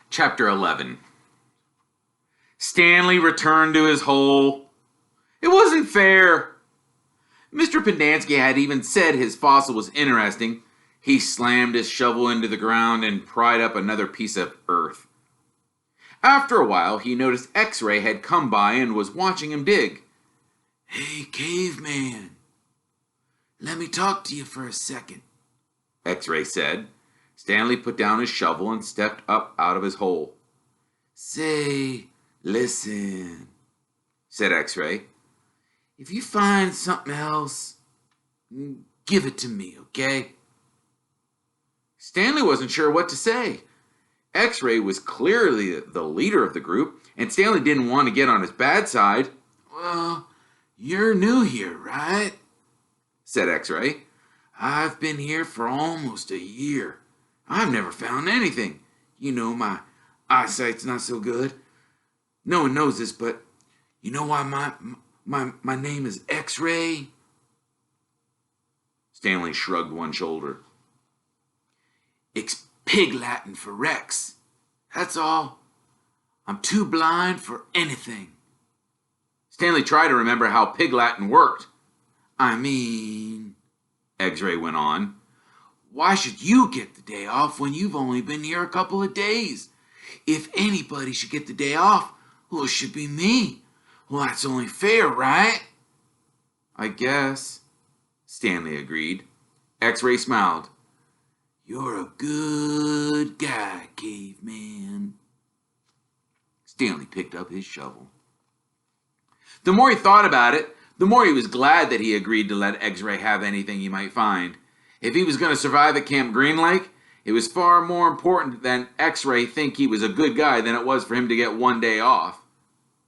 Chapter 11. Stanley returned to his hole. It wasn't fair. Mr. Pendanski had even said his fossil was interesting. He slammed his shovel into the ground and pried up another piece of earth. After a while, he noticed X-Ray had come by and was watching him dig. "Hey, caveman, let me talk to you for a second," X-Ray said. Stanley put down his shovel and stepped up out of his hole. "Say, listen," said X-Ray. "if you find something else, give it to me, okay?" Stanley wasn't sure what to say. X-Ray was clearly the leader of the group, and Stanley didn't want to get on his bad side. "Well, you're new here, right?" said X-Ray. "I've been here for almost a year. I've never found anything. You know, my eyesight's not so good. No one knows this, but you know why my name is X-Ray?" Stanley shrugged one shoulder. "It's Pig Latin for Rex. That's all. I'm too blind for anything." Stanley tried to remember how Pig Latin worked. "I mean," X-Ray went on, "why should you get the day off when you've only been here a couple of days? If anybody should get the day off, well, it should be me. Well, that's only fair, right?" "I guess," Stanley agreed. X-Ray smiled. "You're a good guy, caveman." Stanley picked up his shovel. The more he thought about it, the more he was glad that he agreed to let X-Ray have anything he might find. If he was going to survive at Camp Green Lake, it was far more important than X-Ray think he was a good guy than it was for him to get one day off.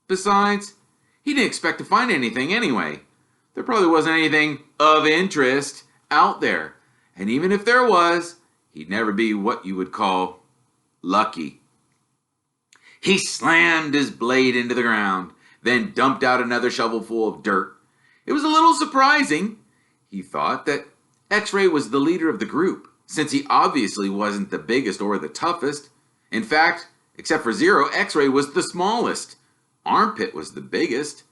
Besides, he didn't expect to find anything anyway. There probably wasn't anything of interest out there. And even if there was, he'd never be what you would call lucky. He slammed his blade into the ground, then dumped out another shovelful of dirt. It was a little surprising, he thought, that X-Ray was the leader of the group, since he obviously wasn't the biggest or the toughest. In fact, except for Zero, X-Ray was the smallest. Armpit was the biggest.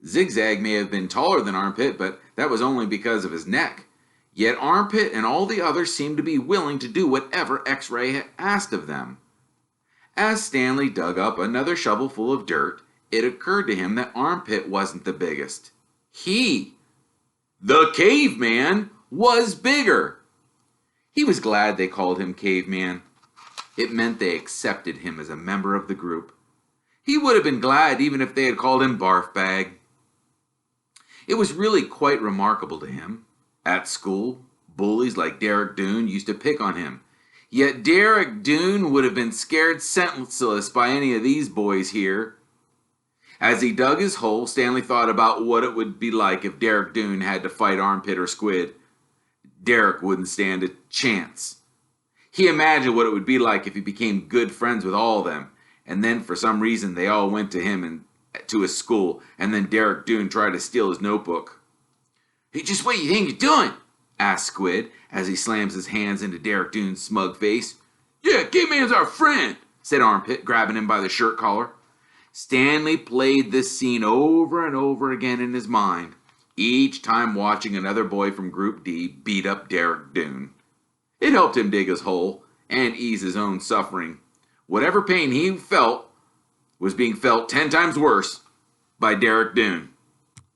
Zigzag may have been taller than Armpit, but that was only because of his neck. Yet Armpit and all the others seemed to be willing to do whatever X-Ray had asked of them. As Stanley dug up another shovelful of dirt, it occurred to him that Armpit wasn't the biggest. He, the caveman, was bigger. He was glad they called him Caveman. It meant they accepted him as a member of the group. He would have been glad even if they had called him Barf Bag. It was really quite remarkable to him. At school, bullies like Derek Doone used to pick on him. Yet Derek Doone would have been scared senseless by any of these boys here. As he dug his hole, Stanley thought about what it would be like if Derek Doone had to fight Armpit or Squid. Derek wouldn't stand a chance. He imagined what it would be like if he became good friends with all of them, and then for some reason they all went to him and to his school, and then Derek Doone tried to steal his notebook. "Hey, just what you think you're doing?" asked Squid, as he slams his hands into Derek Doone's smug face. "Yeah, Caveman's our friend," said Armpit, grabbing him by the shirt collar. Stanley played this scene over and over again in his mind, each time watching another boy from Group D beat up Derek Doone. It helped him dig his hole and ease his own suffering. Whatever pain he felt was being felt 10 times worse by Derek Doone.